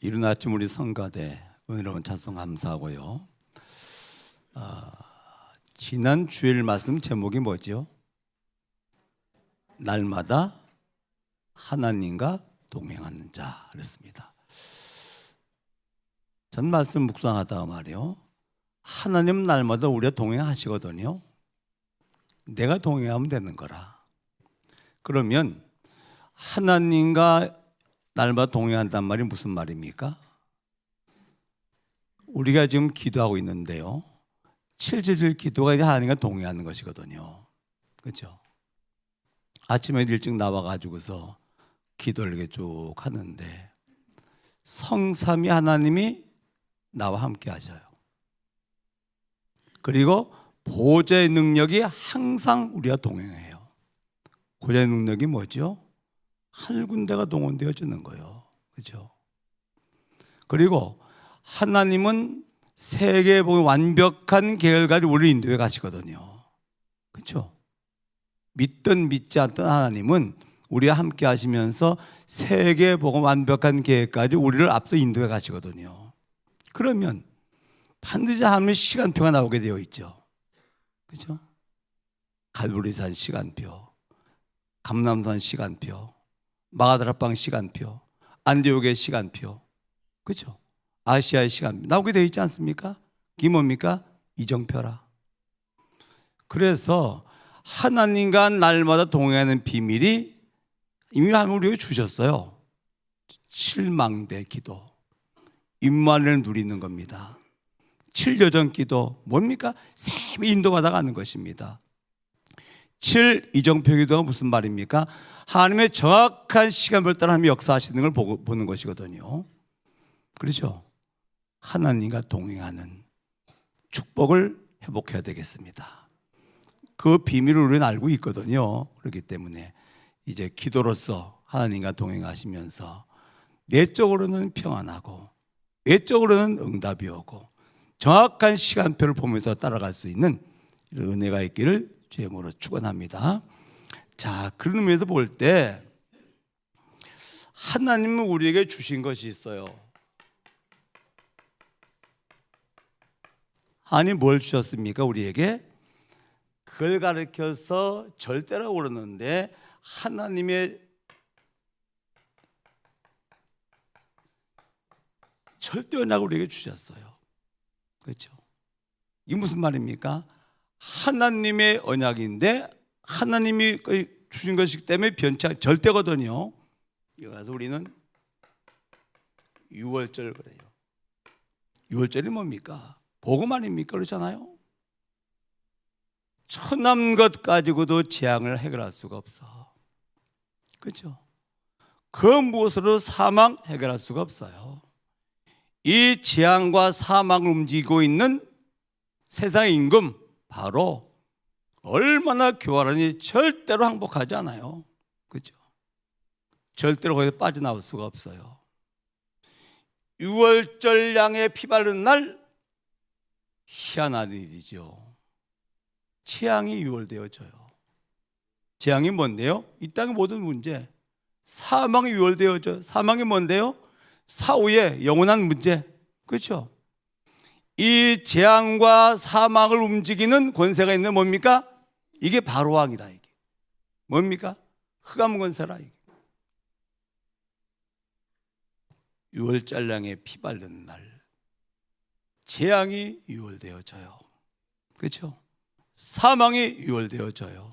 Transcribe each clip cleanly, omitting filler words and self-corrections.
이른 아침 우리 성가대 은혜로운 찬송 감사하고요. 지난 주일 말씀 제목이 뭐죠? 날마다 하나님과 동행하는 자 그랬습니다. 전 말씀 묵상하다가 말이요, 하나님 날마다 우리와 동행하시거든요. 내가 동행하면 되는 거라. 그러면 하나님과 날마다 동행한단 말이 무슨 말입니까? 우리가 지금 기도하고 있는데요, 7절 기도가 이제 하나님과 동행하는 것이거든요. 그렇죠? 아침에 일찍 나와가지고서 기도를 이렇게 쭉 하는데 성삼위 하나님이 나와 함께 하셔요. 그리고 보좌의 능력이 항상 우리와 동행해요. 보좌의 능력이 뭐죠? 한 군데가 동원되어지는 거예요. 그렇죠? 그리고 하나님은 세계복의 완벽한 계획을 가지고 우리를 인도해 가시거든요. 그렇죠? 믿든 믿지 않든 하나님은 우리와 함께 하시면서 세계복의 완벽한 계획까지 우리를 앞서 인도해 가시거든요. 그러면 반드시 하나님의 시간표가 나오게 되어 있죠. 그렇죠? 갈보리산 시간표, 감람산 시간표, 마가다락방 시간표, 안디옥의 시간표, 그렇죠? 아시아의 시간표 나오게 되어 있지 않습니까? 이게 뭡니까? 이정표라. 그래서 하나님과 날마다 동행하는 비밀이 이미 하나님 우리에게 주셨어요. 칠망대 기도, 임마누엘을 누리는 겁니다. 칠여정 기도 뭡니까? 샘이 인도받아 가는 것입니다. 7 이정표 기도가 무슨 말입니까? 하나님의 정확한 시간을 따라 하나님이 역사하시는 걸 보는 것이거든요. 그렇죠? 하나님과 동행하는 축복을 회복해야 되겠습니다. 그 비밀을 우리는 알고 있거든요. 그렇기 때문에 이제 기도로서 하나님과 동행하시면서 내적으로는 평안하고 외적으로는 응답이 오고 정확한 시간표를 보면서 따라갈 수 있는 이런 은혜가 있기를 주의 이름으로 축원합니다. 자, 그런 의미에서 볼 때 하나님은 우리에게 주신 것이 있어요. 하나님 뭘 주셨습니까? 우리에게 그걸 가르쳐서 절대라고 그러는데 하나님의 절대 언약을 우리에게 주셨어요. 그렇죠? 이게 무슨 말입니까? 하나님의 언약인데 하나님이 주신 것이기 때문에 변치 않은 절대거든요. 그래서 우리는 유월절 그래요. 유월절이 뭡니까? 복음 아닙니까? 그렇잖아요. 천한 것 가지고도 재앙을 해결할 수가 없어. 그렇죠? 그 무엇으로 사망 해결할 수가 없어요. 이 재앙과 사망을 움직이고 있는 세상의 임금 바로 얼마나 교활하니 절대로 항복하지 않아요. 그렇죠? 절대로 거기서 빠져나올 수가 없어요. 유월절 양의 피 바르는 날 희한한 일이죠. 재앙이 유월되어져요. 재앙이 뭔데요? 이 땅의 모든 문제, 사망이 유월되어져요. 사망이 뭔데요? 사후의 영원한 문제. 그렇죠? 이 재앙과 사망을 움직이는 권세가 있는 뭡니까? 이게 바로왕이다. 이게 뭡니까? 흑암 권세라. 이게 유월절량에 피 바르는 날 재앙이 유월되어져요. 그렇죠? 사망이 유월되어져요.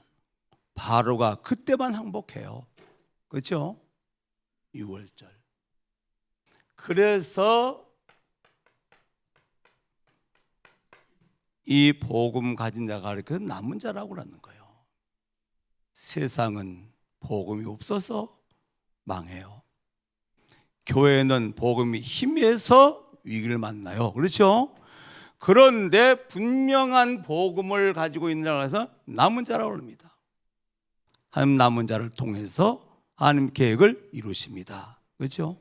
바로가 그때만 항복해요. 그렇죠? 유월절. 그래서 이 복음 가진 자가 그 남은 자라고 하는 거예요. 세상은 복음이 없어서 망해요. 교회는 복음이 희미해서 위기를 만나요. 그렇죠? 그런데 분명한 복음을 가지고 있는 자라서 남은 자라고 합니다. 하나님 남은 자를 통해서 하나님 계획을 이루십니다. 그렇죠?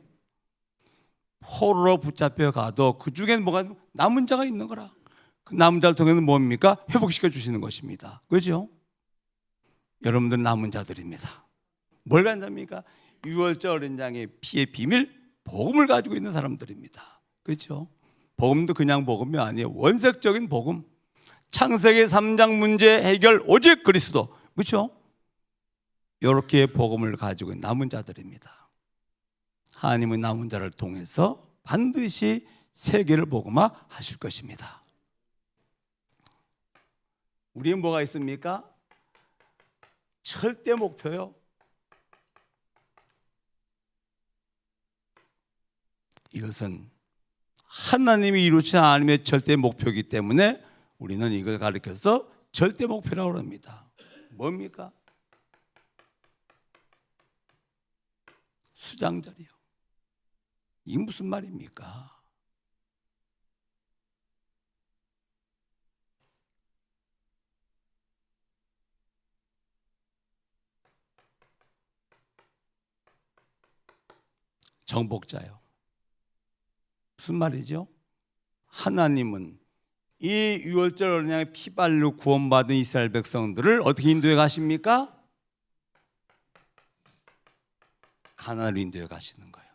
포로로 붙잡혀 가도 그 중에는 뭐가 남은 자가 있는 거라. 그 남은 자를 통해서 뭡니까? 회복시켜 주시는 것입니다. 그렇죠? 여러분들 남은 자들입니다. 뭘 간답니까? 유월절 어린 양의 피의 비밀 복음을 가지고 있는 사람들입니다. 그렇죠? 복음도 그냥 복음이 아니에요. 원색적인 복음. 창세기 3장 문제 해결 오직 그리스도. 그렇죠? 이렇게 복음을 가지고 있는 남은 자들입니다. 하나님은 남은 자를 통해서 반드시 세계를 복음화 하실 것입니다. 우리는 뭐가 있습니까? 절대 목표요. 이것은 하나님이 이루신 하나님의 절대 목표이기 때문에 우리는 이걸 가리켜서 절대 목표라고 합니다. 뭡니까? 수장절이요. 이게 무슨 말입니까? 정복자요. 무슨 말이죠? 하나님은 이 유월절 언약의 피발로 구원받은 이스라엘 백성들을 어떻게 인도해 가십니까? 가나안으로 인도해 가시는 거예요.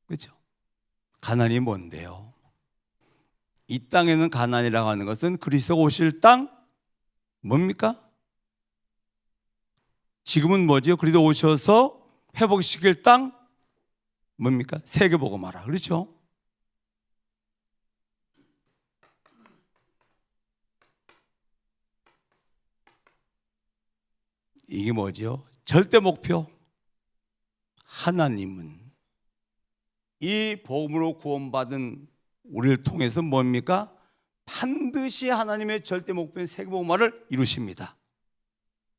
그렇죠? 가나안이 뭔데요? 이 땅에는 가나안이라고 하는 것은 그리스도가 오실 땅 뭡니까? 지금은 뭐죠? 그리스도 오셔서 회복시킬 땅 뭡니까? 세계복음화라. 그렇죠? 이게 뭐죠? 절대 목표. 하나님은 이 복음으로 구원받은 우리를 통해서 뭡니까? 반드시 하나님의 절대 목표인 세계복음화를 이루십니다.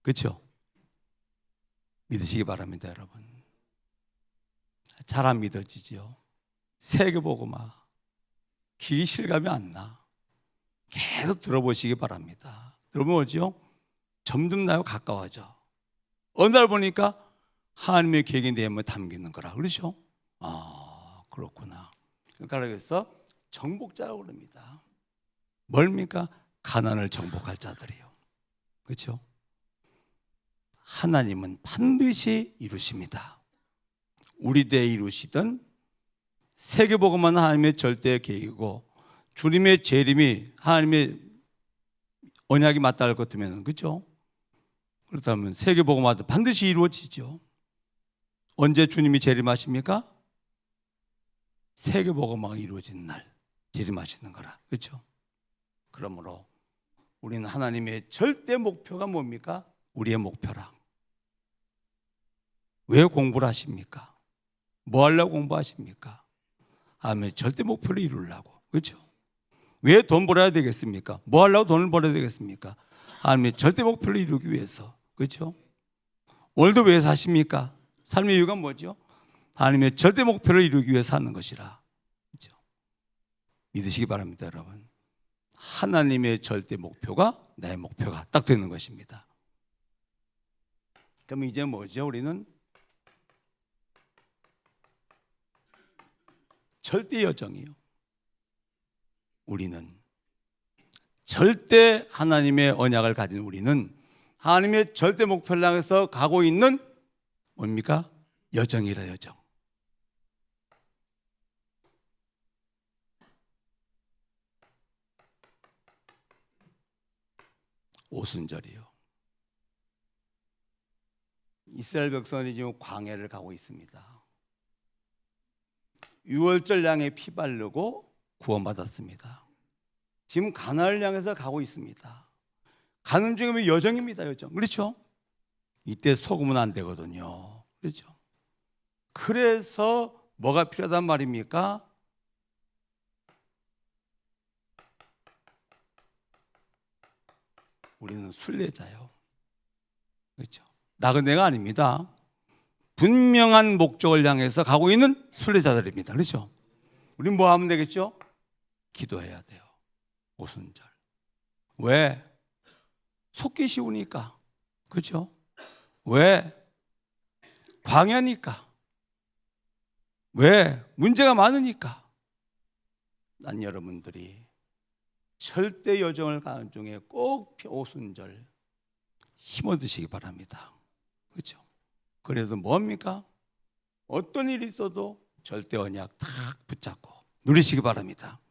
그렇죠? 믿으시기 바랍니다, 여러분. 잘 안 믿어지죠? 세계복음화 귀 실감이 안 나. 계속 들어보시기 바랍니다. 들어보죠? 점점 나와 가까워져. 어느 날 보니까 하나님의 계획이 내 마음에 담기는 거라. 그렇죠? 아, 그렇구나. 그러니까 그래서 정복자라고 그럽니다. 뭡니까? 가난을 정복할 자들이요. 그렇죠? 하나님은 반드시 이루십니다. 우리 대에 이루시던 세계복음은 하나님의 절대 계획이고 주님의 재림이 하나님의 언약이 맞다 할 것 같으면 그렇죠? 그렇다면 세계복음화도 반드시 이루어지죠. 언제 주님이 재림하십니까? 세계복음화가 이루어진 날 재림하시는 거라. 그렇죠? 그러므로 우리는 하나님의 절대 목표가 뭡니까? 우리의 목표라. 왜 공부를 하십니까? 뭐 하려고 공부하십니까? 하나님의 절대 목표를 이루려고. 그렇죠? 왜 돈 벌어야 되겠습니까? 뭐 하려고 돈을 벌어야 되겠습니까? 하나님의 절대 목표를 이루기 위해서. 그렇죠? 오늘도 왜 사십니까? 삶의 이유가 뭐죠? 하나님의 절대 목표를 이루기 위해 사는 것이라. 그렇죠? 믿으시기 바랍니다, 여러분. 하나님의 절대 목표가 나의 목표가 딱 되는 것입니다. 그럼 이제 뭐죠? 우리는 절대 여정이요. 우리는 절대 하나님의 언약을 가진 우리는 하나님의 절대 목표를 향해서 가고 있는 뭡니까? 여정이라. 여정. 오순절이요. 이스라엘 백성이 지금 광야를 가고 있습니다. 유월절 양에 피 바르고 구원받았습니다. 지금 가나안을 향해서 가고 있습니다. 가는 중이면 여정입니다. 여정. 그렇죠? 이때 속으면 안 되거든요. 그렇죠? 그래서 뭐가 필요하단 말입니까? 우리는 순례자요. 그렇죠? 나그네가 아닙니다. 분명한 목적을 향해서 가고 있는 순례자들입니다. 그렇죠? 우리는 뭐 하면 되겠죠? 기도해야 돼요. 오순절. 왜? 속기 쉬우니까. 그렇죠? 왜? 광야니까. 왜? 문제가 많으니까. 난 여러분들이 절대 여정을 가는 중에 꼭 오순절 힘 얻으시기 바랍니다. 그렇죠? 그래서 뭡니까? 어떤 일이 있어도 절대 언약 탁 붙잡고 누리시기 바랍니다.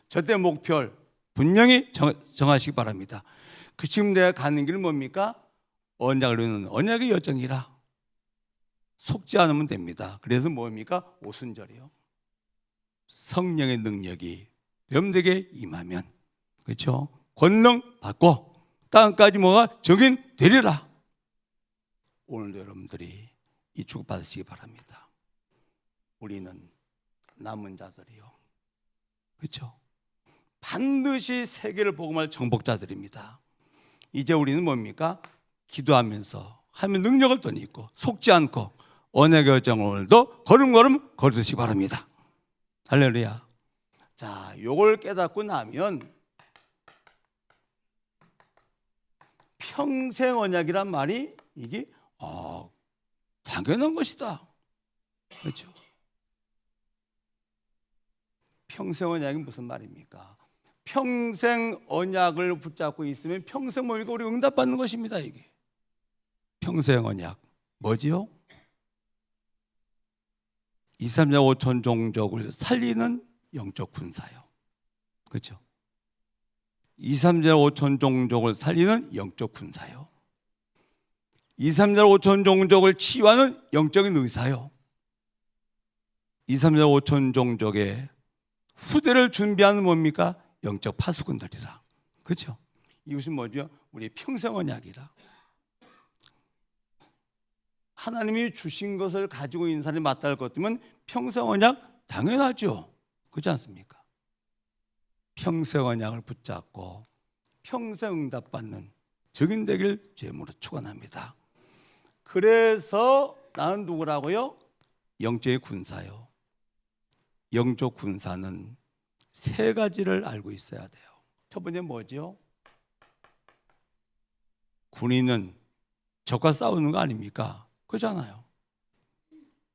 절대 목표를 분명히 정하시기 바랍니다. 그 지금 내가 가는 길은 뭡니까? 언약을 이루는 언약의 여정이라 속지 않으면 됩니다. 그래서 뭡니까? 오순절이요. 성령의 능력이 여러분들에게 임하면, 그렇죠? 권능 받고 땅까지 뭐가 적인되리라. 오늘도 여러분들이 이 축복 받으시기 바랍니다. 우리는 남은 자들이요, 그렇죠? 반드시 세계를 복음할 정복자들입니다. 이제 우리는 뭡니까? 기도하면서 하면 능력을 또 있고 속지 않고 언약의 여정을 오늘도 걸음걸음 걸으시기 바랍니다. 할렐루야. 자, 요걸 깨닫고 나면 평생 언약이란 말이 이게 당연한 것이다. 그렇죠? 평생 언약이 무슨 말입니까? 평생 언약을 붙잡고 있으면 평생 뭡니까? 우리 응답받는 것입니다. 이게 평생 언약 뭐지요? 2, 3, 4, 5천 종족을 살리는 영적 군사요. 그렇죠? 2, 3, 4, 5천 종족을 살리는 영적 군사요. 2, 3, 4, 5천 종족을 치유하는 영적인 의사요. 2, 3, 4, 5천 종족의 후대를 준비하는 뭡니까? 영적 파수꾼들이라. 그렇죠? 이것이 뭐죠? 우리 평생 언약이라. 하나님이 주신 것을 가지고 있는 사람이 맞다할 것 같으면 평생 언약 당연하죠. 그렇지 않습니까? 평생 언약을 붙잡고 평생 응답받는 적인 되길 죄물로 축원합니다. 그래서 나는 누구라고요? 영적의 군사요. 영적 군사는 세 가지를 알고 있어야 돼요. 첫 번째 뭐죠? 군인은 적과 싸우는 거 아닙니까? 그렇잖아요.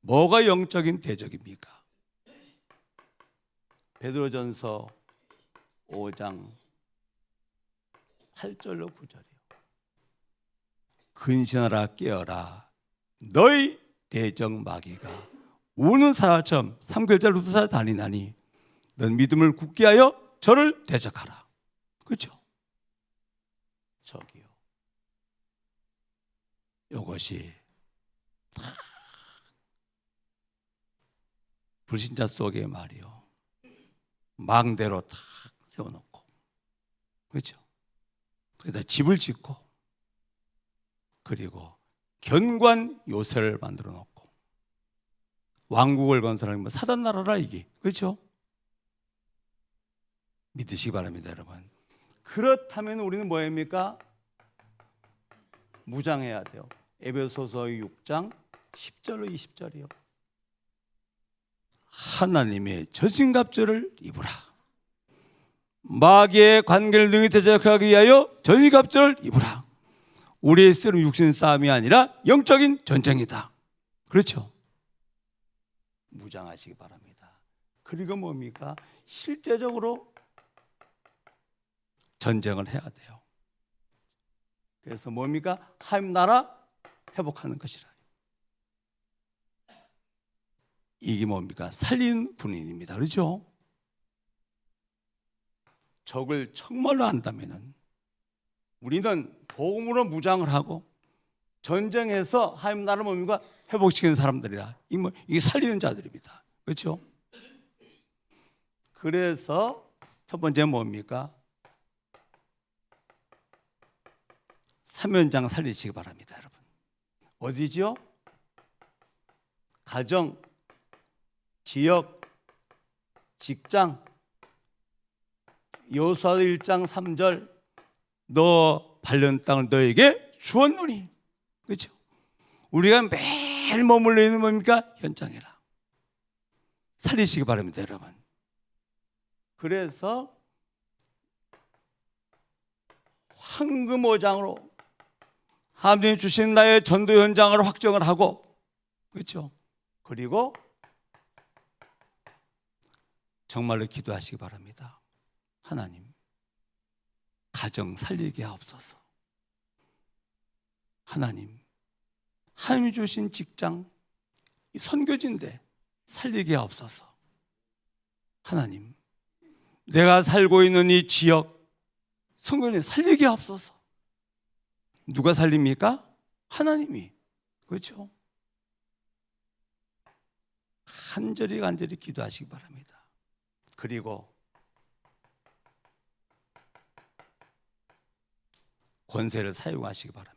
뭐가 영적인 대적입니까? 베드로전서 5장 8절로 9절이요. 근신하라 깨어라 너희 대적 마귀가 우는 사자처럼 삼겹살 흩어져 다니나니 넌 믿음을 굳게 하여 저를 대적하라. 그렇죠? 저기요. 이것이 불신자 속의 말이요. 망대로 탁 세워놓고, 그렇죠? 그래다 집을 짓고, 그리고 견고한 요새를 만들어 놓고, 왕국을 건설하는 뭐 사단 나라라 이게, 그렇죠? 믿으시기 바랍니다, 여러분. 그렇다면 우리는 뭐입니까? 무장해야 돼요. 에베소서 6장 10절로 20절이요. 하나님의 전신갑주를 입으라. 마귀의 관계를 능히 대적하기 위하여 전신갑주를 입으라. 우리의 쓰는 육신 싸움이 아니라 영적인 전쟁이다. 그렇죠? 무장하시기 바랍니다. 그리고 뭡니까? 실제적으로 전쟁을 해야 돼요. 그래서 뭡니까? 하나님 나라 회복하는 것이라. 이게 뭡니까? 살린 군인입니다. 그렇죠? 적을 정말로 한다면은 우리는 복음으로 무장을 하고 전쟁에서 하나님 나라를 뭡니까? 회복시키는 사람들이라. 이게 살리는 자들입니다. 그렇죠? 그래서 첫 번째 뭡니까? 사면장 살리시기 바랍니다, 여러분. 어디죠? 가정, 지역, 직장. 여호수아 1장 3절 너 발른 땅을 너에게 주었노니. 그렇죠? 우리가 매일 머물러 있는 뭡니까? 현장이라. 살리시기 바랍니다, 여러분. 그래서 황금오장으로 하나님이 주신 나의 전도 현장을 확정을 하고, 그렇죠? 그리고 정말로 기도하시기 바랍니다. 하나님, 가정 살리게 하옵소서. 하나님, 하나님이 주신 직장, 이 선교지인데 살리게 하옵소서. 하나님, 내가 살고 있는 이 지역 성도님 살리게 하옵소서. 누가 살립니까? 하나님이. 그렇죠? 간절히 기도하시기 바랍니다. 그리고 권세를 사용하시기 바랍니다.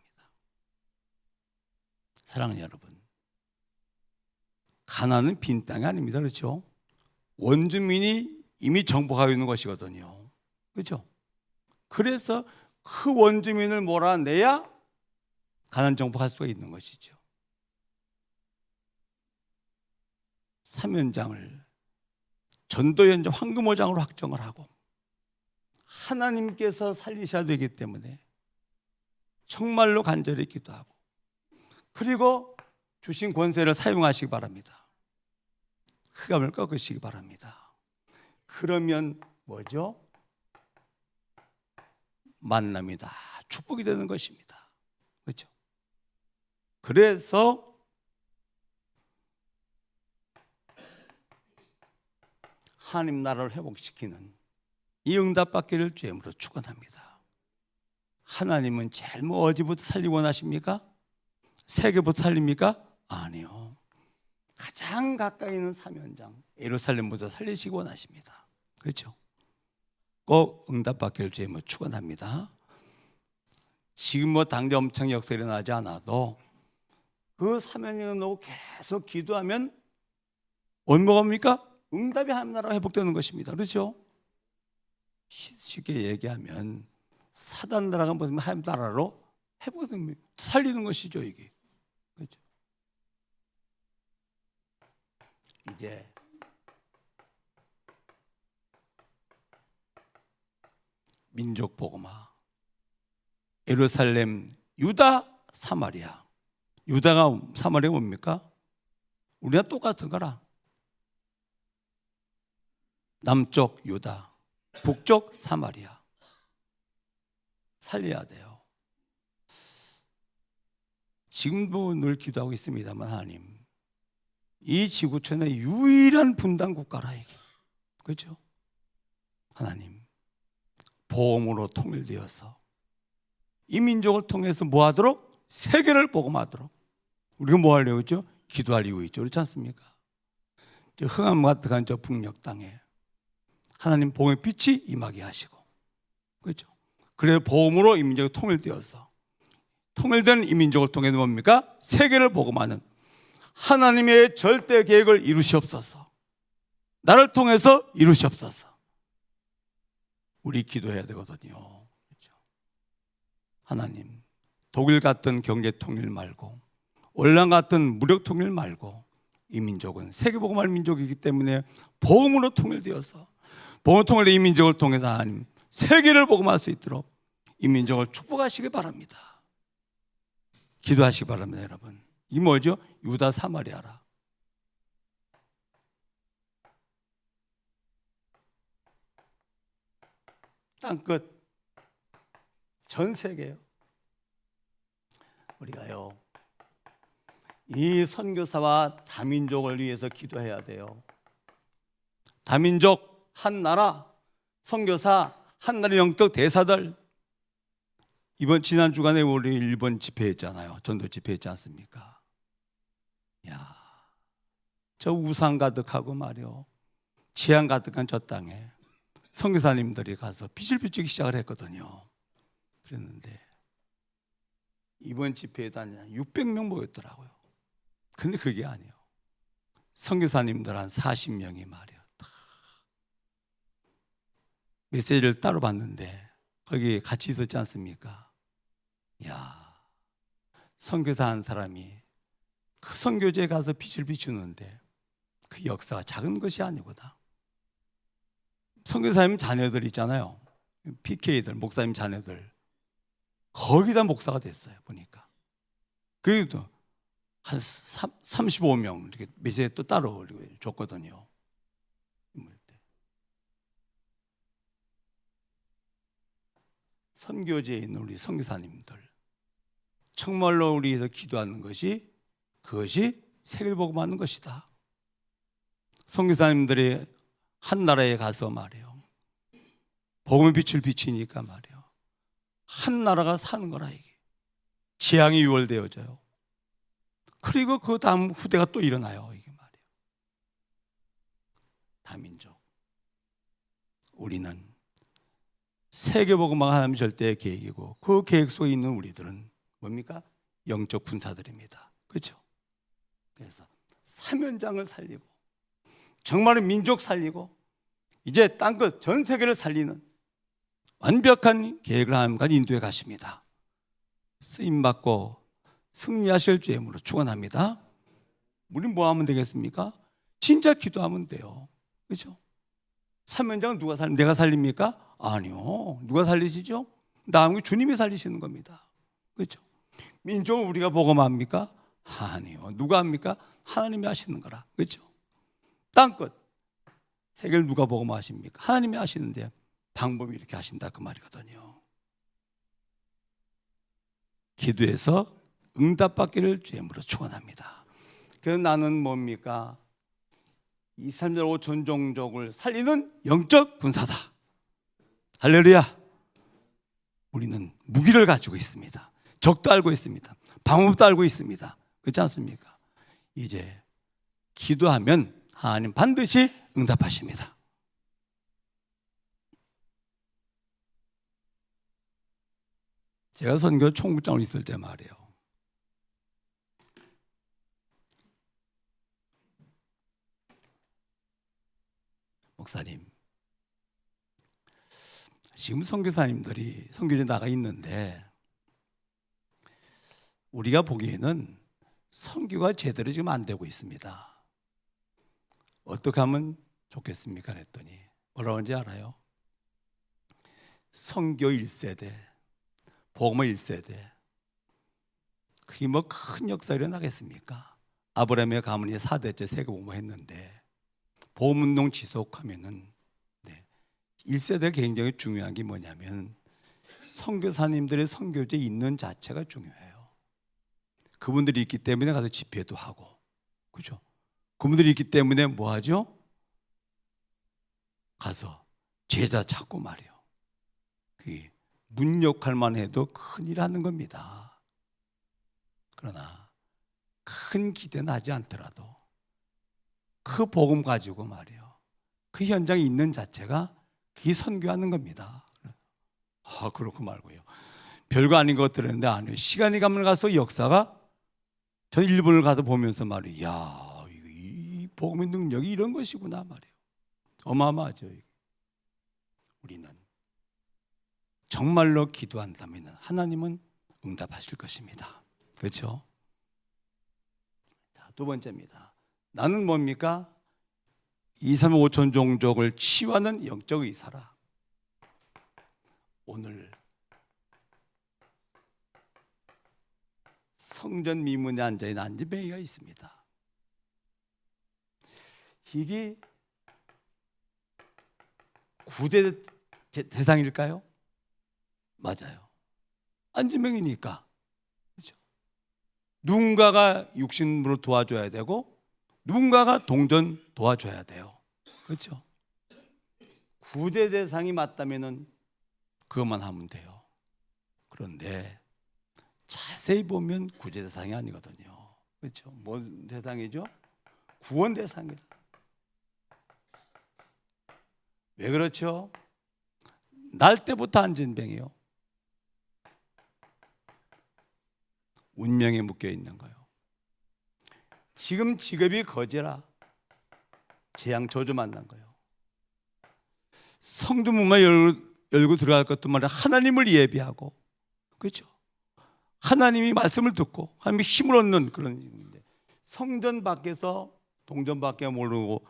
사랑하는 여러분, 가나안은 빈 땅이 아닙니다. 그렇죠? 원주민이 이미 정복하고 있는 것이거든요. 그렇죠? 그래서 그 원주민을 몰아내야 가나안 정복할 수가 있는 것이죠. 사면장을 전도연장 황금오장으로 확정을 하고 하나님께서 살리셔야 되기 때문에 정말로 간절히 기도하고 그리고 주신 권세를 사용하시기 바랍니다. 흑암을 꺾으시기 바랍니다. 그러면 뭐죠? 만남이 다 축복이 되는 것입니다. 그렇죠? 그래서 하나님 나라를 회복시키는 이 응답받기를 주임으로 축원합니다. 하나님은 제일 어디부터 살리고 원하십니까? 세계부터 살립니까? 아니요. 가장 가까이 있는 사면장 예루살렘부터 살리시고 원하십니다. 그렇죠? 꼭 응답받기를 주임으로 축원합니다. 지금 당장 엄청 역사 일어나지 않아도 그 사면장을 놓고 계속 기도하면 뭐가 옵니까? 응답이 하나님 나라가 회복되는 것입니다. 그렇죠? 쉽게 얘기하면 사단 나라가 무슨 하나님 나라로 회복됩니다. 살리는 것이죠, 이게. 그렇죠? 이제 민족 복음화 예루살렘, 유다, 사마리아. 유다가 사마리아 뭡니까? 우리가 똑같은 거라. 남쪽 유다, 북쪽 사마리아. 살려야 돼요. 지금도 늘 기도하고 있습니다만 하나님, 이 지구촌의 유일한 분단 국가라 이게. 그렇죠? 하나님, 복음으로 통일되어서 이 민족을 통해서 뭐 하도록? 세계를 복음하도록. 우리가 뭐 하려고 했죠? 기도할 이유 있죠. 그렇지 않습니까? 흑암 가득한 저 북녘 땅에 하나님 복음의 빛이 임하게 하시고, 그렇죠? 그래서 복음으로 이 민족이 통일되어서 통일된 이 민족을 통해 뭡니까? 세계를 복음하는 하나님의 절대 계획을 이루시옵소서. 나를 통해서 이루시옵소서. 우리 기도해야 되거든요. 그렇죠? 하나님, 독일 같은 경제 통일 말고 올랑 같은 무력 통일 말고 이 민족은 세계 복음할 민족이기 때문에 복음으로 통일되어서 복음 통일된 이 민족을 통해서 하나님 세계를 복음할 수 있도록 이 민족을 축복하시기 바랍니다. 기도하시기 바랍니다, 여러분. 이 뭐죠? 유다 사마리아라. 땅끝 전 세계요. 우리가요 이 선교사와 다민족을 위해서 기도해야 돼요. 다민족 한 나라, 선교사 한 나라 영적 대사들. 이번 지난 주간에 우리 일본 집회했잖아요. 전도 집회했지 않습니까? 야, 저 우상 가득하고 말이요, 재앙 가득한 저 땅에 선교사님들이 가서 빛을 비추기 시작을 했거든요. 그랬는데 이번 집회에도 600명 모였더라고요. 근데 그게 아니에요. 선교사님들 한 40명이 말이야 메시지를 따로 받는데 거기 같이 있었지 않습니까? 야, 선교사 한 사람이 그 선교지에 가서 빛을 비추는데 그 역사가 작은 것이 아니구나. 선교사님 자녀들 있잖아요. PK들, 목사님 자녀들. 거기다 목사가 됐어요, 보니까. 그래도 한 35명 이렇게 메시지 또 따로 줬거든요. 선교지에 있는 우리 선교사님들, 정말로 우리에서 기도하는 것이 그것이 세계를 복음하는 것이다. 선교사님들이 한 나라에 가서 말이에요, 복음의 빛을 비치니까 말이에요, 한 나라가 사는 거라. 이게 재앙이 유월되어져요. 그리고 그 다음 후대가 또 일어나요. 이게 말이에요. 다민족. 우리는 세계복음화가 하나님의 절대의 계획이고, 그 계획 속에 있는 우리들은 뭡니까? 영적 군사들입니다. 그렇죠? 그래서 사면장을 살리고, 정말로 민족 살리고, 이제 땅끝 전 세계를 살리는 완벽한 계획을 하나님과 인도해 가십니다. 쓰임받고 승리하실 주의 이름으로 축원합니다. 우리는 뭐 하면 되겠습니까? 진짜 기도하면 돼요. 그렇죠? 사면장은 누가 내가 살립니까? 아니요. 누가 살리시죠? 나중에 주님이 살리시는 겁니다. 그렇죠? 민족을 우리가 복음합니까? 아니요. 누가 합니까? 하나님이 하시는 거라. 그렇죠? 땅끝 세계를 누가 복음하십니까? 하나님이 하시는데 방법이 이렇게 하신다, 그 말이거든요. 기도해서 응답받기를 주의 이름으로 축원합니다. 그래서 나는 뭡니까? 2, 3절 5천 종족을 살리는 영적 군사다. 할렐루야. 우리는 무기를 가지고 있습니다. 적도 알고 있습니다. 방법도 알고 있습니다. 그렇지 않습니까? 이제 기도하면 하나님 반드시 응답하십니다. 제가 선교 총무장으로 있을 때 말이에요, 목사님, 지금 선교사님들이 선교지에 나가 있는데 우리가 보기에는 선교가 제대로 지금 안 되고 있습니다. 어떻게 하면 좋겠습니까? 그랬더니 뭐라고 하는지 알아요? 선교 1세대, 복음 1세대, 그게 뭐 큰 역사가 일어나겠습니까? 아브라함의 가문이 4대째 세계복음화 했는데 복음운동 지속하면은 1세대가 굉장히 중요한 게 뭐냐면 선교사님들의 선교지에 있는 자체가 중요해요. 그분들이 있기 때문에 가서 집회도 하고, 그죠? 그분들이 있기 때문에 뭐 하죠? 가서 제자 찾고 말이요. 그게 문 역할만 해도 큰일 하는 겁니다. 그러나 큰 기대는 하지 않더라도 그 복음 가지고 말이요, 그 현장에 있는 자체가 그게 선교하는 겁니다. 아, 그렇고 말고요. 별거 아닌 것 들었는데 아니요. 시간이 가면 가서 역사가, 저 일본을 가서 보면서 말이에요, 야, 이 복음의 능력이 이런 것이구나 말이에요. 어마어마하죠. 우리는 정말로 기도한다면 하나님은 응답하실 것입니다. 그렇죠? 자, 두 번째입니다. 나는 뭡니까? 2, 3, 5천 종족을 치유하는 영적 의사라. 오늘 성전 미문에 앉아있는 안진뱅이가 있습니다. 이게 구대 대상일까요? 맞아요. 안진뱅이니까. 그렇죠? 누군가가 육신으로 도와줘야 되고 누군가가 동전 도와줘야 돼요. 그렇죠? 구대 대상이 맞다면은 그것만 하면 돼요. 그런데 자세히 보면 구제 대상이 아니거든요. 그렇죠? 뭔 대상이죠? 구원 대상이다. 왜 그렇죠? 날 때부터 안진뱅이요. 운명에 묶여 있는 거예요. 지금 직업이 거지라 재앙 저주 만난 거예요. 성도문만 열고 들어갈 것도 말이야, 하나님을 예비하고, 그렇죠? 하나님이 말씀을 듣고 하나님이 힘을 얻는 그런 일인데, 성전 밖에서 동전 밖에 모르고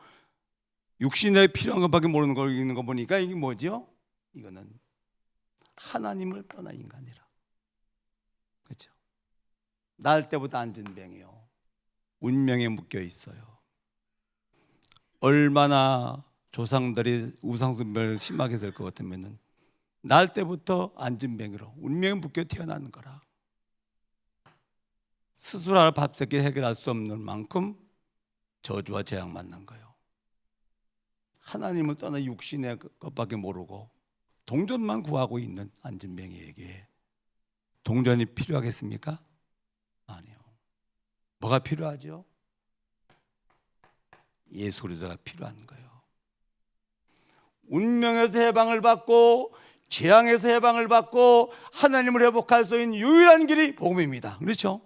육신에 필요한 것밖에 모르는 걸 있는 거 보니까 이게 뭐죠? 이거는 하나님을 떠난 인간이라. 그렇죠? 날 때부터 안진뱅이요. 운명에 묶여 있어요. 얼마나 조상들이 우상숭배를 심하게 될 것 같으면은 날 때부터 안진뱅이로 운명에 묶여 태어나는 거라. 스스로 밥새끼 해결할 수 없는 만큼 저주와 재앙 만난 거예요. 하나님을 떠나 육신의 것밖에 모르고 동전만 구하고 있는 안진뱅이에게 동전이 필요하겠습니까? 아니요. 뭐가 필요하죠? 예수 그리스도가 필요한 거예요. 운명에서 해방을 받고 재앙에서 해방을 받고 하나님을 회복할 수 있는 유일한 길이 복음입니다. 그렇죠?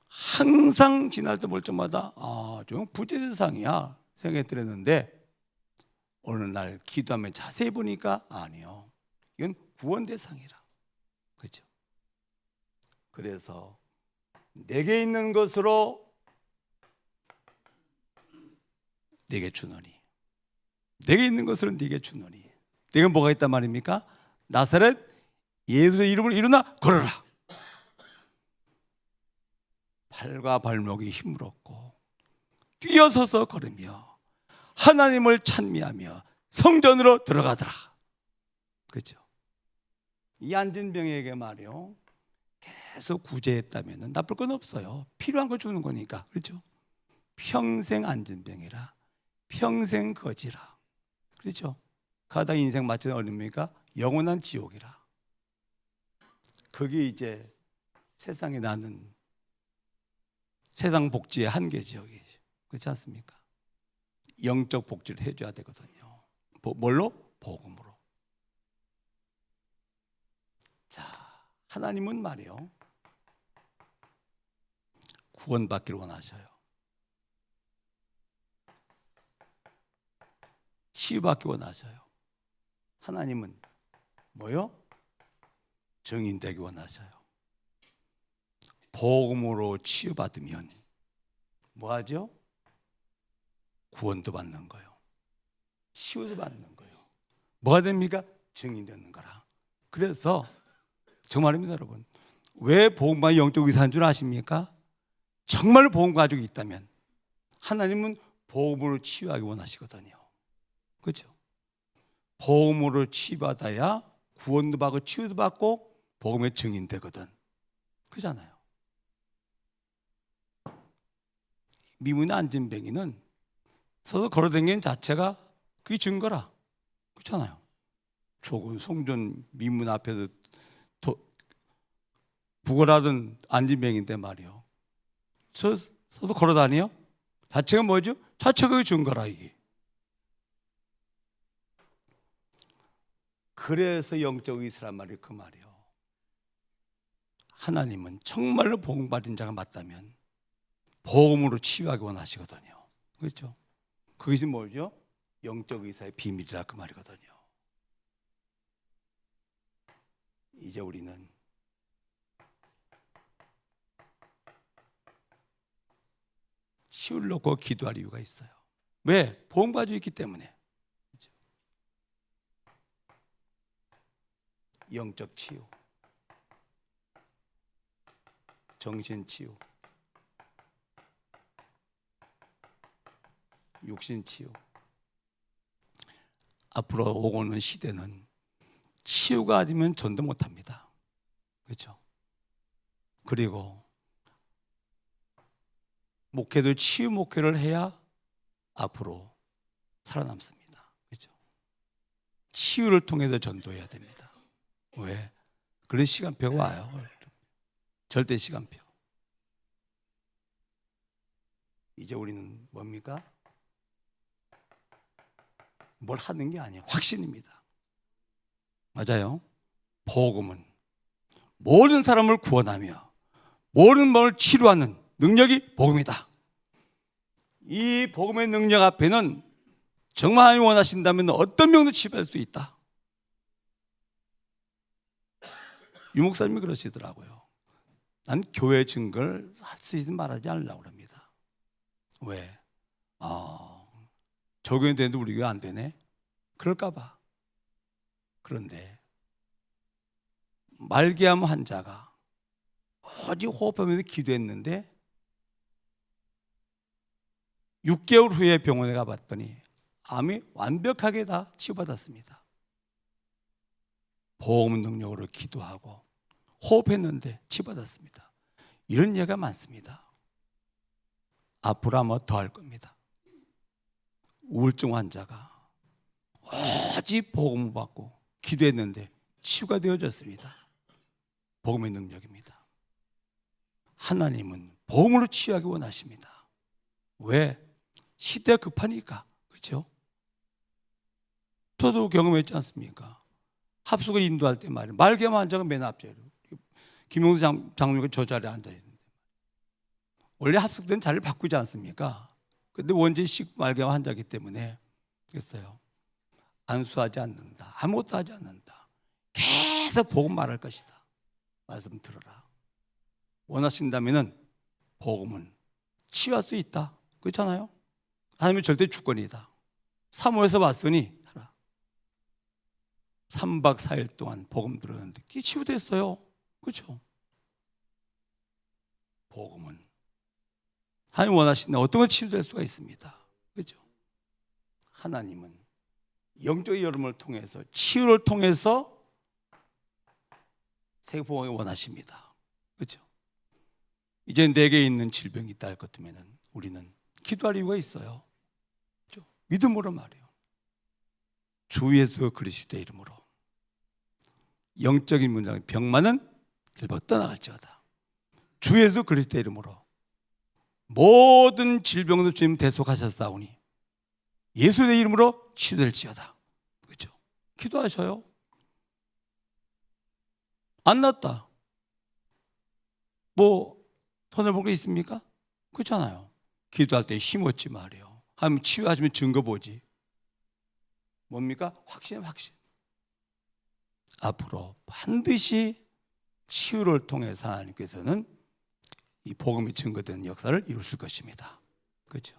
항상 지날 때 볼 때마다 좀 부재대상이야 생각했는데 어느 날 기도하면 자세히 보니까 아니요, 이건 구원 대상이라. 그렇죠? 그래서 내게 있는 것으로 내게 주노니, 내게 있는 것으로 네게 주노니. 내게 뭐가 있단 말입니까? 나사렛 예수의 이름을 일어나 걸어라. 팔과 발목이 힘을 얻고 뛰어서서 걸으며 하나님을 찬미하며 성전으로 들어가더라. 그렇죠? 이 안진병에게 말이요, 계속 구제했다면 나쁠 건 없어요. 필요한 거 주는 거니까. 그렇죠? 평생 안진병이라, 평생 거지라. 그렇죠? 가다 인생 마치는 어딥니까? 영원한 지옥이라. 그게 이제 세상에 나는 세상 복지의 한계죠. 그렇지 않습니까? 영적 복지를 해줘야 되거든요. 뭘로? 복음으로. 자, 하나님은 말이요, 구원받기를 원하셔요. 치유받기 원하셔요. 하나님은 뭐요? 증인되기 원하셔요. 복음으로 치유받으면 뭐하죠? 구원도 받는 거예요. 치유도 받는 거예요. 뭐가 됩니까? 증인되는 거라. 그래서 정말입니다, 여러분. 왜 복음과 영적 의사인 줄 아십니까? 정말 복음 가지고 있다면 하나님은 복음으로 치유하기 원하시거든요. 그렇죠? 복음으로 치유받아야 구원도 받고 치유도 받고 복음의 증인되거든. 그렇잖아요. 미문의 안진뱅이는 서서 걸어다니는 자체가 그게 증거라. 그렇잖아요. 조금 송전 미문 앞에서 부걸하던 안진뱅인데 말이요, 서서 걸어다니요? 자체가 뭐죠? 자체가 그 증거라. 이게. 그래서 영적 의사란 말이 그 말이요. 하나님은 정말로 복음 받은 자가 맞다면 복음으로 치유하기 원하시거든요. 그렇죠? 그것이 뭐죠? 영적 의사의 비밀이라 그 말이거든요. 이제 우리는 치유를 놓고 기도할 이유가 있어요. 왜? 복음 가지고 있기 때문에. 그렇죠? 영적 치유, 정신 치유, 육신 치유. 앞으로 오고는 시대는 치유가 아니면 전도 못합니다. 그렇죠? 그리고 목회도 치유 목회를 해야 앞으로 살아남습니다. 그렇죠? 치유를 통해서 전도해야 됩니다. 왜? 그런 시간표가 와요. 절대 시간표. 이제 우리는 뭡니까? 뭘 하는 게 아니에요. 확신입니다. 맞아요. 복음은 모든 사람을 구원하며 모든 몸을 치료하는 능력이 복음이다. 이 복음의 능력 앞에는 정말 하나님이 원하신다면 어떤 병도 치유할 수 있다. 유 목사님이 그러시더라고요. 난 교회 증거를 할 수 있으면 말하지 않으려고 합니다. 왜? 적용이 되는데 우리 교회 안 되네? 그럴까 봐. 그런데 말기암 환자가 오직 호흡하면서 기도했는데 6개월 후에 병원에 가봤더니 암이 완벽하게 다 치유받았습니다. 보험 능력으로 기도하고 호흡했는데 치유받았습니다. 이런 예가 많습니다. 앞으로 아마 더 할 겁니다. 우울증 환자가 오직 복음을 받고 기도했는데 치유가 되어졌습니다. 복음의 능력입니다. 하나님은 복음으로 치유하기 원하십니다. 왜? 시대가 급하니까. 그렇죠? 저도 경험했지 않습니까? 합숙을 인도할 때 말이에요. 말기암 환자가 맨 앞자리로, 김용수 장로가 저 자리에 앉아있는데, 원래 합숙 때는 자리를 바꾸지 않습니까? 근데 원죄식 말기암 환자이기 때문에 그랬어요. 안수하지 않는다, 아무것도 하지 않는다, 계속 복음 말할 것이다, 말씀 들어라. 원하신다면은 복음은 치유할 수 있다. 그렇잖아요? 하나님은 절대 주권이다. 사무에서 봤으니 3박 4일 동안 복음 들었는데 치유됐어요. 그렇죠? 복음은 하나님 원하시는 어떤 건 치유될 수가 있습니다. 그렇죠? 하나님은 영적인 여름을 통해서, 치유를 통해서 세계복음을 원하십니다. 그렇죠? 이제 내게 있는 질병이 있다 할 것 같으면 우리는 기도할 이유가 있어요. 그렇죠? 믿음으로 말해요. 주 예수 그리스도의 이름으로 영적인 문장 병만은 들고 떠나갈지어다. 주 예수 그리스도의 이름으로 모든 질병도 주님 대속하셨사오니 예수의 이름으로 치유될지어다. 그렇죠? 기도하셔요. 안 낫다, 뭐 손해 볼 게 있습니까? 그렇잖아요. 기도할 때 힘없지 말이에요. 하나님 치유하시면 증거 보지. 뭡니까? 확신. 앞으로 반드시 치유를 통해서 하나님께서는 이 복음이 증거되는 역사를 이루실 것입니다. 그렇죠?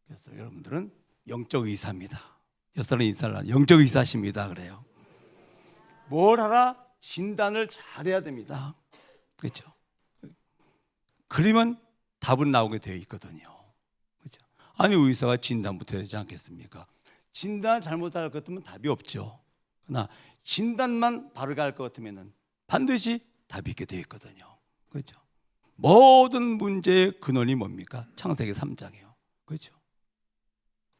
그래서 여러분들은 영적 의사입니다. 여사는 인사를 영적 의사십니다. 그래요. 뭘 하라? 진단을 잘해야 됩니다. 그렇죠? 그러면 답은 나오게 되어 있거든요. 그렇죠? 아니, 의사가 진단부터 해야 되지 않겠습니까? 진단을 잘못할 것 같으면 답이 없죠. 그러나 진단만 바르게 할 것 같으면 반드시 답이 있게 되어 있거든요. 그렇죠? 모든 문제의 근원이 뭡니까? 창세기 3장이에요. 그렇죠?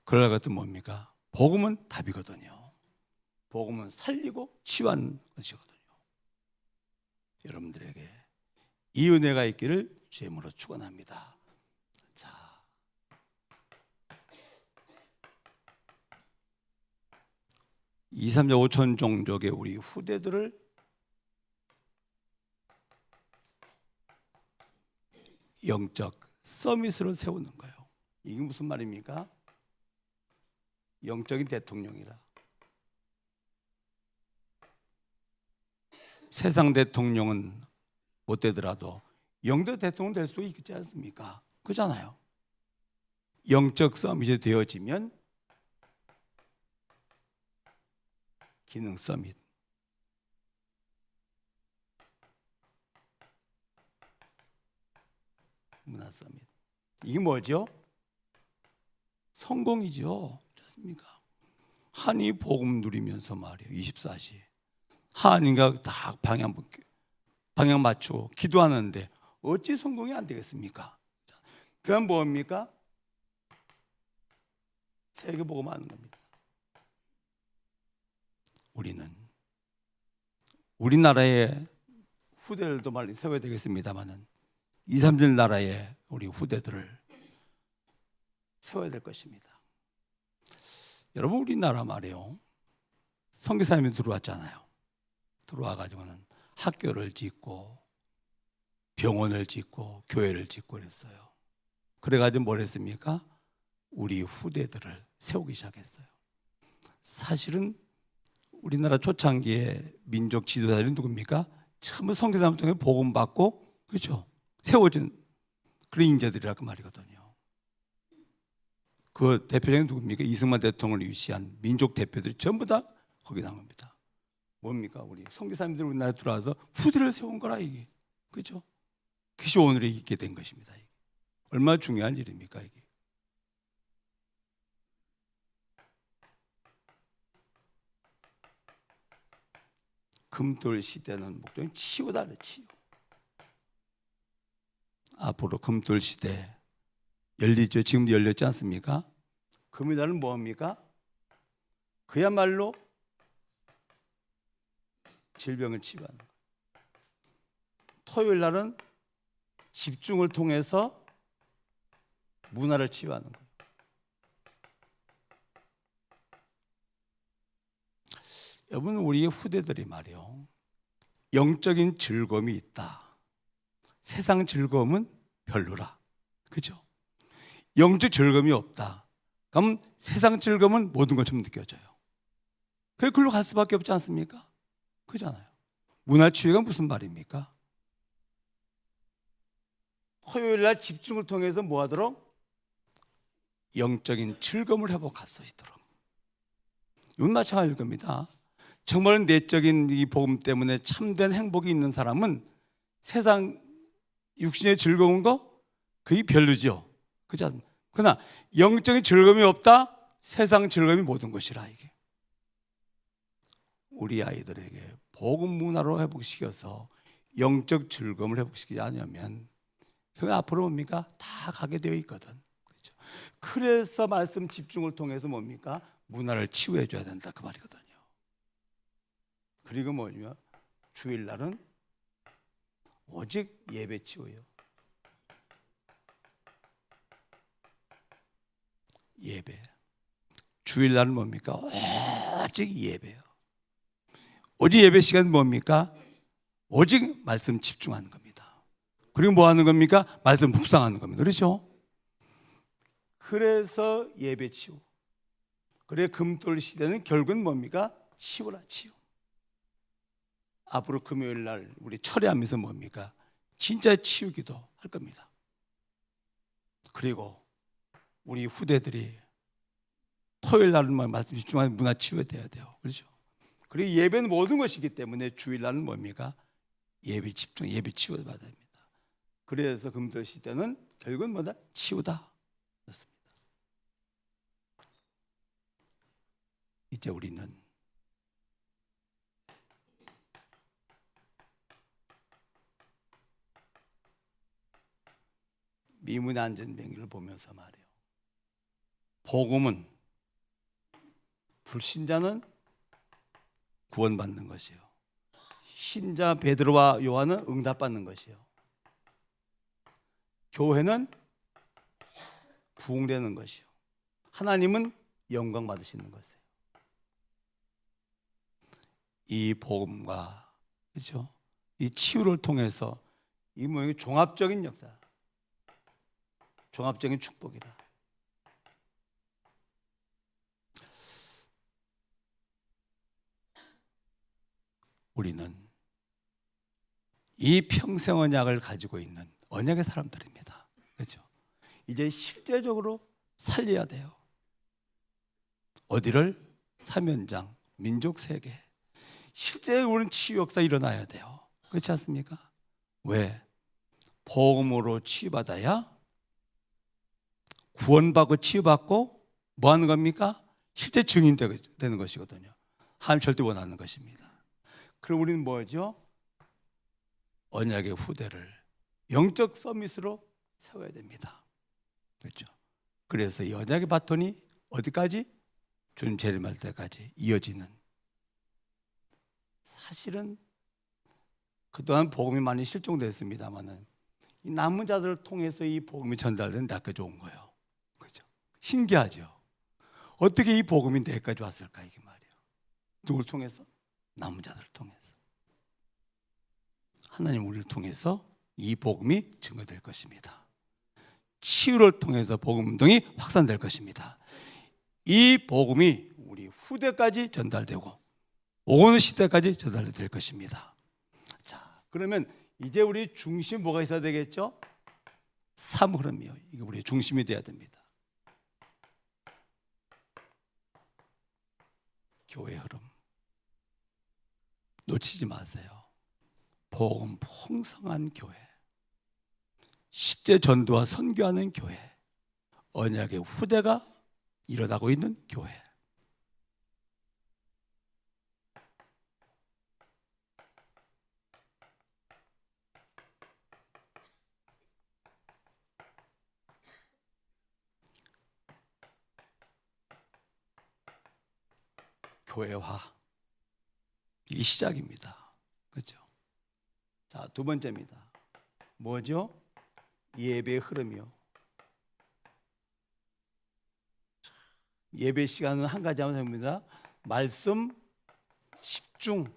그럴 것 같으면 뭡니까? 복음은 답이거든요. 복음은 살리고 치유하는 것이거든요. 여러분들에게 이 은혜가 있기를 주님으로 축원합니다. 자, 2, 3자 5천 종족의 우리 후대들을 영적 서밋으로 세우는 거예요. 이게 무슨 말입니까? 영적인 대통령이라. 세상 대통령은 못 되더라도 영적 대통령 될 수 있지 않습니까? 그렇잖아요. 영적 서밋이 되어지면 기능 서밋, 문화 서밋, 이게 뭐죠? 성공이죠. 그렇습니까? 하나님 복음 누리면서 말이에요. 24시 하나님과 다 방향 맞추고 기도하는데 어찌 성공이 안 되겠습니까? 그건 뭡니까? 세계복음 하는 겁니다. 우리는 우리나라의 후대들도 말이 세워야 되겠습니다만은 2, 3절 나라의 우리 후대들을 세워야 될 것입니다. 여러분, 우리나라 말이에요. 선교사님이 들어왔잖아요. 들어와가지고는 학교를 짓고 병원을 짓고 교회를 짓고 그랬어요. 그래가지고 뭘 했습니까? 우리 후대들을 세우기 시작했어요. 사실은 우리나라 초창기에 민족 지도자들이 누굽니까? 처음 선교사님 통해 복음 받고, 그렇죠? 세워진 그런 인재들이라고 말이거든요. 그 대표적인 누굽니까? 이승만 대통령을 위시한 민족 대표들이 전부 다 거기 나온 겁니다. 뭡니까? 우리 선교사님들 우리나라에 들어와서 후대를 세운 거라, 이게. 그렇죠? 그것이 오늘에 있게 된 것입니다. 이게. 얼마나 중요한 일입니까, 이게. 금돌 시대는 목적이 치유다, 치유. 앞으로 금돌 시대 열리죠. 지금도 열렸지 않습니까? 금요일날은 뭐합니까? 그야말로 질병을 치유하는 거예요. 토요일날은 집중을 통해서 문화를 치유하는 거예요. 여러분, 우리의 후대들이 말이요, 영적인 즐거움이 있다. 세상 즐거움은 별로라. 그죠? 영적 즐거움이 없다. 그럼 세상 즐거움은 모든 것처럼 느껴져요. 그래서 글로 갈 수밖에 없지 않습니까? 그잖아요. 문화치유가 무슨 말입니까? 토요일날 집중을 통해서 뭐 하도록? 영적인 즐거움을 회복할 수 있도록. 이건 마찬가지일 겁니다. 정말 내적인 이 복음 때문에 참된 행복이 있는 사람은 세상 육신의 즐거운 거 그게 별로죠. 그렇지 않습니까? 그러나 영적인 즐거움이 없다? 세상 즐거움이 모든 것이라. 이게 우리 아이들에게 복음 문화로 회복시켜서 영적 즐거움을 회복시키지 않으면 그 앞으로 뭡니까? 다 가게 되어 있거든. 그렇죠? 그래서 말씀 집중을 통해서 뭡니까? 문화를 치유해 줘야 된다 그 말이거든요. 그리고 뭐냐? 주일날은 오직 예배 치유예요. 예배. 주일날은 뭡니까? 오직 예배요. 오직 예배 시간 뭡니까? 오직 말씀 집중하는 겁니다. 그리고 뭐 하는 겁니까? 말씀 묵상하는 겁니다. 그렇죠? 그래서 예배 치유. 그래 금토일 시대는 결국은 뭡니까? 치유라 치유. 앞으로 금요일 날 우리 철회하면서 뭡니까? 진짜 치유기도 할 겁니다. 그리고 우리 후대들이 토요일 날은 말씀 집중하는 문화 치유돼야 돼요. 그렇죠? 그리고 예배는 모든 것이기 때문에 주일 날은 뭡니까? 예배 집중, 예배 치유 받아야 됩니다. 그래서 금토일 시대는 결국은 뭐다? 치유다. 그렇습니다. 이제 우리는 미문의 안전병기를 보면서 말해요. 복음은 불신자는 구원받는 것이요, 신자 베드로와 요한은 응답받는 것이요, 교회는 부흥되는 것이요, 하나님은 영광 받으시는 것이에요. 이 복음과 그렇죠? 이 치유를 통해서 이 모양이 종합적인 역사, 종합적인 축복이다. 우리는 이 평생 언약을 가지고 있는 언약의 사람들입니다. 그렇죠? 이제 실제적으로 살려야 돼요. 어디를? 사면장, 민족 세계. 실제 우리는 치유 역사 일어나야 돼요. 그렇지 않습니까? 왜? 복음으로 치유받아야 구원받고 치유받고 뭐 하는 겁니까? 실제 증인되는 것이거든요. 하나님 절대 원하는 것입니다. 그럼 우리는 뭐죠? 언약의 후대를 영적 서밋으로 세워야 됩니다. 그렇죠? 그래서 이 언약의 바톤이 어디까지? 주님 재림할 때까지 이어지는. 사실은 그동안 복음이 많이 실종됐습니다만은 이 남은 자들을 통해서 이 복음이 전달된 데까지 온 거예요. 그렇죠? 신기하죠? 어떻게 이 복음이 내까지 왔을까 이게 말이에요. 누굴 통해서? 남은 자들을 통해서. 하나님 우리를 통해서 이 복음이 증거될 것입니다. 치유를 통해서 복음 운동이 확산될 것입니다. 이 복음이 우리 후대까지 전달되고 오는 시대까지 전달될 것입니다. 자, 그러면 이제 우리 중심 뭐가 있어야 되겠죠? 삶 흐름이요. 이게 우리의 중심이 돼야 됩니다. 교회 흐름 놓치지 마세요. 복음 풍성한 교회, 실제 전도와 선교하는 교회, 언약의 후대가 일어나고 있는 교회. 교회화. 이 시작입니다. 그렇죠? 자, 두 번째입니다. 뭐죠? 예배의 흐름이요. 예배 시간은 한 가지 하면 됩니다. 말씀 집중.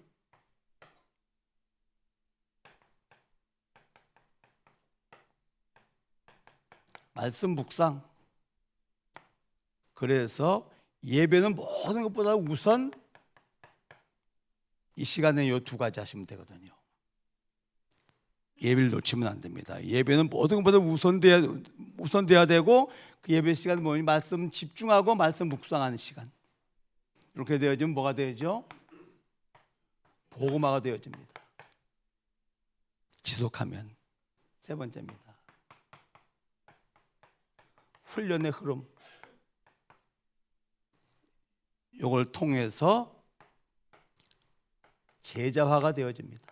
말씀 묵상. 그래서 예배는 모든 것보다 우선 이 시간에 이 두 가지 하시면 되거든요. 예배를 놓치면 안 됩니다. 예배는 모든 것보다 우선돼야 되고, 그 예배 시간은 뭐니? 말씀 집중하고 말씀 묵상하는 시간. 이렇게 되어지면 뭐가 되죠? 복음화가 되어집니다. 지속하면. 세 번째입니다. 훈련의 흐름. 이걸 통해서 제자화가 되어집니다.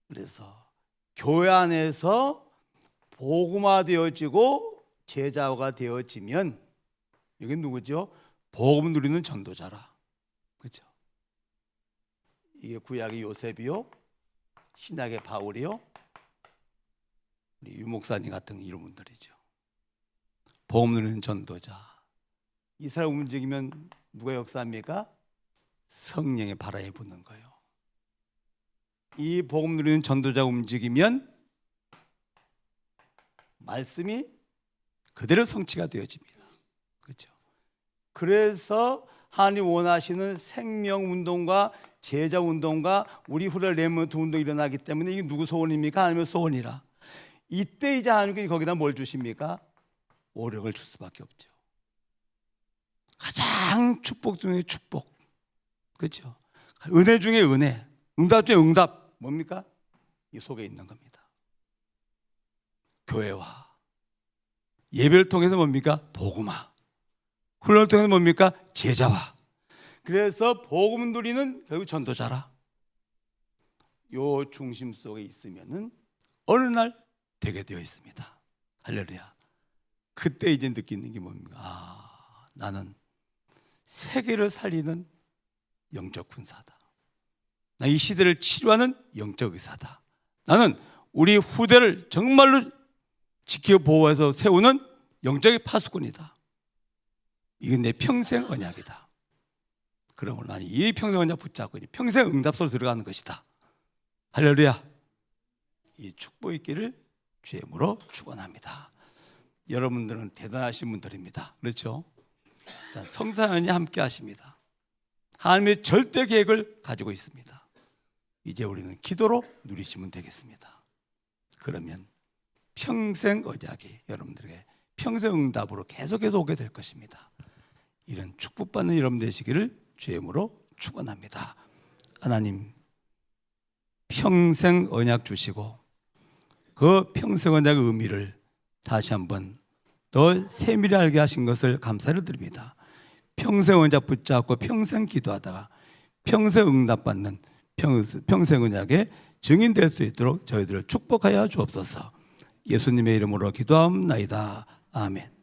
그래서 교회 안에서 복음화 되어지고 제자화가 되어지면, 여기 누구죠? 복음 누리는 전도자라. 그렇죠? 이게 구약의 요셉이요, 신약의 바울이요, 우리 유 목사님 같은 이런 분들이죠. 복음 누리는 전도자. 이스라엘 움직이면 누가 역사합니까? 성령의 바람이 부는 거예요. 이 복음 누리는 전도자 움직이면 말씀이 그대로 성취가 되어집니다. 그렇죠? 그래서 하나님 원하시는 생명운동과 제자운동과 우리 후대 레몬트 운동이 일어나기 때문에 이게 누구 소원입니까? 하나님의 소원이라. 이때 이제 하나님께 거기다 뭘 주십니까? 오력을 줄 수밖에 없죠. 가장 축복 중에 축복. 그렇죠? 은혜 중에 은혜, 응답 중에 응답. 뭡니까? 이 속에 있는 겁니다. 교회와 예배를 통해서 뭡니까? 복음화. 훈련을 통해서 뭡니까? 제자화. 그래서 복음 누리는 결국 전도자라. 요 중심 속에 있으면은 어느 날 되게 되어 있습니다. 할렐루야. 그때 이제 느끼는 게 뭡니까? 나는 세계를 살리는 영적 군사다. 나 이 시대를 치료하는 영적 의사다. 나는 우리 후대를 정말로 지켜 보호해서 세우는 영적의 파수꾼이다. 이건 내 평생 언약이다. 그러므로 나는 이 평생 언약 붙잡고 평생 응답소로 들어가는 것이다. 할렐루야. 이 축복 있기를 주의 이름으로 축원합니다. 여러분들은 대단하신 분들입니다. 그렇죠? 성사연이 함께 하십니다. 하나님의 절대 계획을 가지고 있습니다. 이제 우리는 기도로 누리시면 되겠습니다. 그러면 평생 언약이 여러분들에게 평생 응답으로 계속해서 오게 될 것입니다. 이런 축복받는 여러분 되시기를 주의 이름으로 축원합니다. 하나님 평생 언약 주시고 그 평생 언약의 의미를 다시 한번 더 세밀히 알게 하신 것을 감사를 드립니다. 평생 언약 붙잡고 평생 기도하다가 평생 응답받는 평생 언약의 증인될 수 있도록 저희들을 축복하여 주옵소서. 예수님의 이름으로 기도하옵나이다. 아멘.